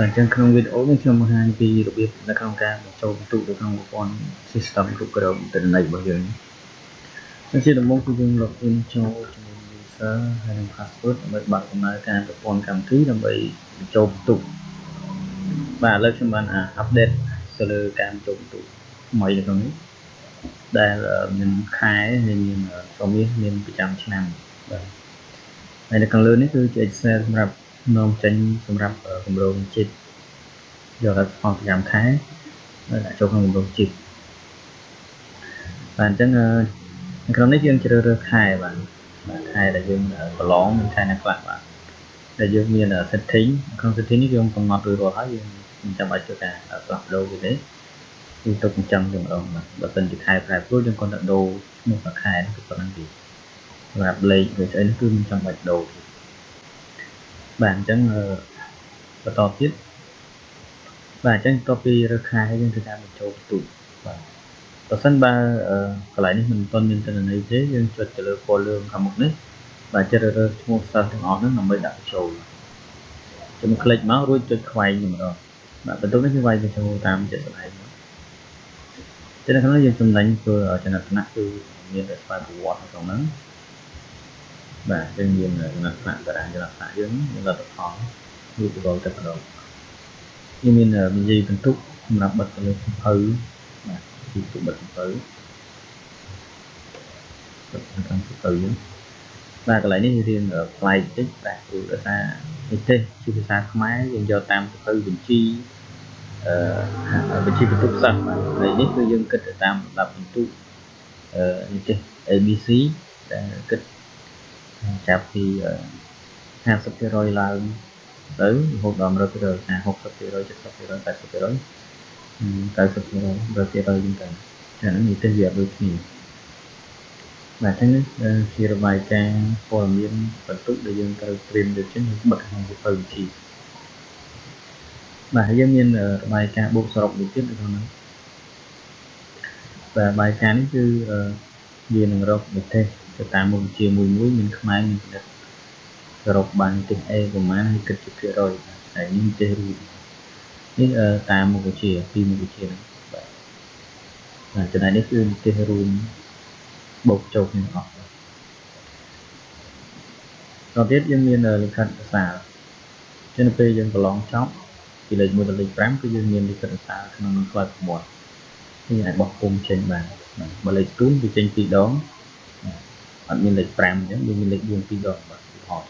Và trên không video mình cho hai vì đặc biệt là không ca cho tụ được không con system của cơ động từ này bao giờ nó chỉ là một cái dùng login cho user hay là password để bạn cũng nói cái con cảm thấy là bị cho tụ và lên cho bạn update server cam cho tụ mọi được không đây là mình khai nên cho biết nên bị chạm năm này là càng lớn ấy cứ Excelសម្រាប់នាំចេញសម្រាប់គម្រោងជាតិយកទៅផងប្រចាំខែដាក់ចូលក្នុងគម្រោងជាតិបាទអញ្ចឹងក្នុងនេះយើងជ្រើសរើសខែបាទខែដែលយើងប្រឡងមានខែណាខ្លះបាទដែលយើងមាន setting ក្នុង setting នេះយើងកំណត់រួចរាល់ហើយយើងមិនចាំបាច់ធ្វើការផ្លាស់ប្ដូរទេគឺទុកអញ្ចឹងតែម្ដងបាទបើសិនជាខែប្រែប្រួលយើងគាត់ដាក់ដូរឈ្មោះខែគឺប៉ុណ្ណឹងទេសម្រាប់លេខឬស្អីនេះគឺមិនចាំបាច់ដូរបាទអញ្ចឹងបន្តទៀតបាទអញ្ចឹងតពីរើសខែយើងធ្វើការបញ្ចូលបន្ទូចបាទបើសិនបើកន្លែងនេះមិនទាន់មានទិន្នន័យទេយើងចុចទៅលើពណ៌លឿងខាងមុខនេះបាទជ្រើសរើសឈ្មោះសិស្សទាំងអស់ហ្នឹងដើម្បីដាក់បញ្ចូលខ្ញុំคลิกមករួចចុចខ្វែងម្ដងបាទបន្ទូនេះគឺវាយបញ្ចូលតាមជាក់ស្ដែងចឹងនៅក្នុងនេះយើងចំណេញធ្វើចំណាត់ថ្នាក់គឺមានតែស្វ័យប្រវត្តិក្នុងហ្នឹងបាទយើងមានចំណាត់ថ្នាក់តារាងចំណាត់ថ្នាក់យើងមានលទ្ធផលវាទៅដល់តែម្ដងយើងមានវិញ្ញាបន្ទុកសម្រាប់បិទទៅលើសភៅបាទទីទុកបិទសភៅបិទតាមសភៅយើងបាទកន្លែងនេះរៀនផ្លែកតិចបាទព្រោះដោយសារនេះទេជាភាសាខ្មែរយើងយកតាមសភៅបញ្ជីបញ្ជីបន្ទុកសិស្សបាទហើយនេះគឺយើងគិតទៅតាមលំដាប់បន្ទុកនេះទេ ABC ដែលគិតចាប់ពី50%ឡើងទៅរហូតដល់ 100% 60% 70% 80% 90% 100% យើងទៅអានេះទៅវាដូចគ្នាបាទអញ្ចឹងជារបាយការណ៍ព័ត៌មានបន្ទុកដែលយើងត្រូវត្រៀមយកចេញបិទក្នុងសៀវភៅវិទ្យាបាទយើងមានរបាយការណ៍បូកសរុបមួយទៀតនៅក្នុងហ្នឹងបាទរបាយការណ៍នេះគឺវានឹងរកប្រទេសទៅតាមមុខវិជ្ជាមួយមានខ្មែរមានផលិតសរុបបានទិស A ប្រមាណហើយគិតជាភាគរយហើយនេះទេរួមនេះតាមមុខវិជ្ជាពីមុខវិជ្ជាហ្នឹងបាទចំណែកនេះគឺទេរួមបូកចូលគ្នាអស់ដល់ទៀតយើងមានលិខិតសារចឹងពេលយើងប្រឡងចប់ពីលេខ1ដល់លេខ5គឺយើងមានលិខិតសារក្នុងក្លាស6នេះអាចបោះពុំចេញបានបើលេខទូនវាចេញ2ដងអត់មានលេខ5អញ្ចឹងយើងមានលេខ4 2ដងបាទឧទាហរណ៍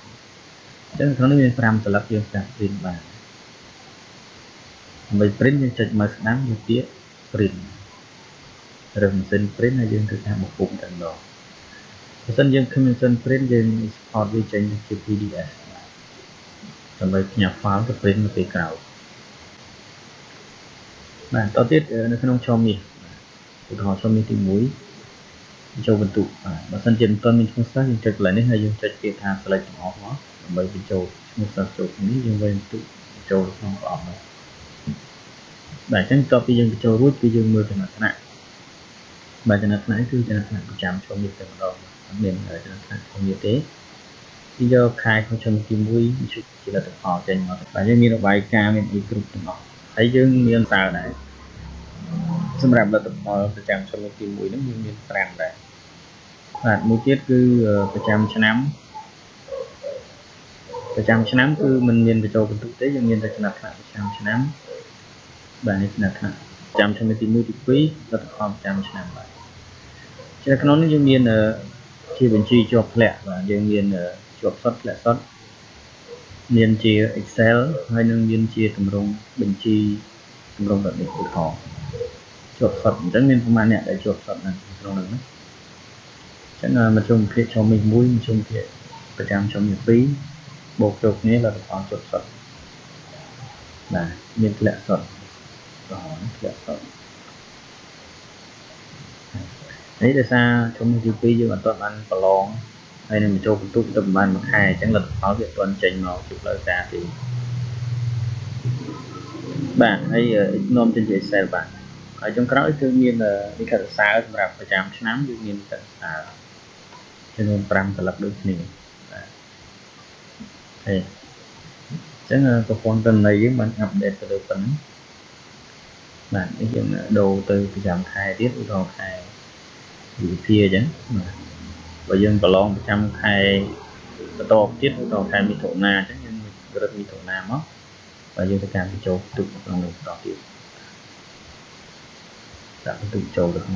អញ្ចឹងក្នុងនេះមាន5ស្លឹកយើងស្ដាប់ print បានដើម្បី print យើងចុចមើលស្ដាំវាពាក្យ print រើសម៉ាស៊ីន print ហើយយើងធ្វើការបោះពុំតែម្ដងបើសិនយើងគ្មានម៉ាស៊ីន print យើង export វាចេញជា PDF ដើម្បីផ្ញើ file ទៅ print នៅពេលក្រោយបាទតទៅទៀតនៅក្នុងឆមាសឧទាហរណ៍ឆមាសទី1ចូលបន្ទុកបើសិនជាមិនទាន់មានឈ្មោះសិស្សយើងចុចកន្លែងនេះហើយយើងចុចពាក្យថា select ទាំងអស់មកដើម្បីបញ្ចូលឈ្មោះសិស្សចូលនេះយើងវាយបន្ទុកបញ្ចូលក្នុងប្រអប់នោះបាទអញ្ចឹងតទៅពីយើងបញ្ចូលរួចគឺយើងមើលចំណាត់ថ្នាក់បាទចំណាត់ថ្នាក់គឺចំណាត់ថ្នាក់ប្រចាំឆមាសតែម្ដងអត់មានចំណាត់ថ្នាក់ឆមាសទេពីយកខែក្នុងឆមាសទី1ជាលទ្ធផលចេញមកបាទយើងមានរបាយការណ៍មានអីគ្រប់ទាំងអស់ហើយយើងមានសារដែរសម្រាប់លទ្ធផលប្រចាំឆមាសទី1ហ្នឹងយើងមាន5ដែរបាទមួយទៀតគឺប្រចាំឆ្នាំគឺมันមានបញ្ចូលបន្ទុកទេយើងមានតែចំណាត់ថ្នាក់ប្រចាំឆ្នាំបាទនេះចំណាត់ថ្នាក់ប្រចាំឆ្នាំទី1ទី2លទ្ធផលប្រចាំឆ្នាំបាទជាក្នុងនេះយើងមានជាបញ្ជីជាប់ធ្លាក់បាទយើងមានជាប់សុទ្ធធ្លាក់សុទ្ធមានជា Excel ហើយនឹងមានជាទម្រង់បញ្ជីទម្រង់ដូចនេះឧទាហរណ៍ជាប់សុទ្ធអញ្ចឹងមានប្រមាណអ្នកដែលជាប់សុទ្ធនៅក្នុងនោះណាអញ្ចឹងមធ្យមភាគឆមាស1មធ្យមភាគប្រចាំឆមាស2បូកចូលគ្នាលទ្ធផលជាប់សុទ្ធបាទមានធ្លាក់សុទ្ធធ្លាក់សុទ្ធនេះដោយសារឆមាសទី2យើងអត់ទាន់បានប្រឡងហើយនឹងបញ្ចូលបន្ទុកទៅប្រហែលមួយខែអញ្ចឹងលទ្ធផលវាអត់ទាន់ចេញមកជាផ្លូវការទេបាទហើយនាំចេញជា Excel បាទហើយចុងក្រោយគឺមានលិខិតសារសម្រាប់ប្រចាំឆ្នាំយើងមានលិខិតសារចំនួន5ស្លឹកដូចគ្នាបាទហើយ chẳng có quan tâm này với mình update từ được tính bạn cái chuyện đầu tư cái giảm khai tiếp đồ khai bị kia chứ và dân có lon 100 khai to tiếp đồ khai bị thổ na chứ nhưng rất bị thổ na mất và dân phải càng bị trâu tự lòng mình đỏ tiếp đã tự trâu được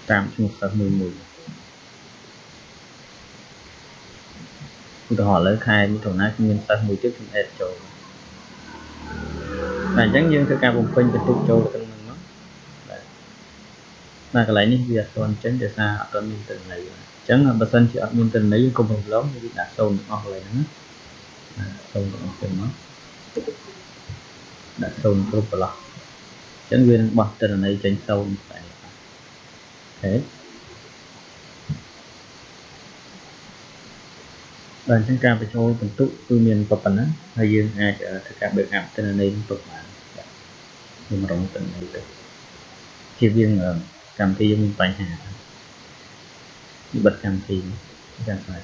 tam chung 60 tôi hỏi lấy khai bị thổ na nhưng 60 tiếp trong hết trâu là chẳng như cái ca vùng quanh cái tụ trâu được mình nó là cái lấy những việc còn tránh để xa ở trong tình này chẳng là bản thân chỉ ở miền tình lấy công việc lớn như đã sâu được hoặc là nó sâu được từ nó đã sâu được rồi lọ chẳng viên bật tình này tránh sâu như vậy thế đoàn chân ca phải cho phần tụ từ miền bậc phần á hay dương ai ở tất cả biệt ẩm tình này bậc mà nhưng mà rộng tình này được chỉ viên ở cầm thi mình phải hạ bật cầm thi ra phải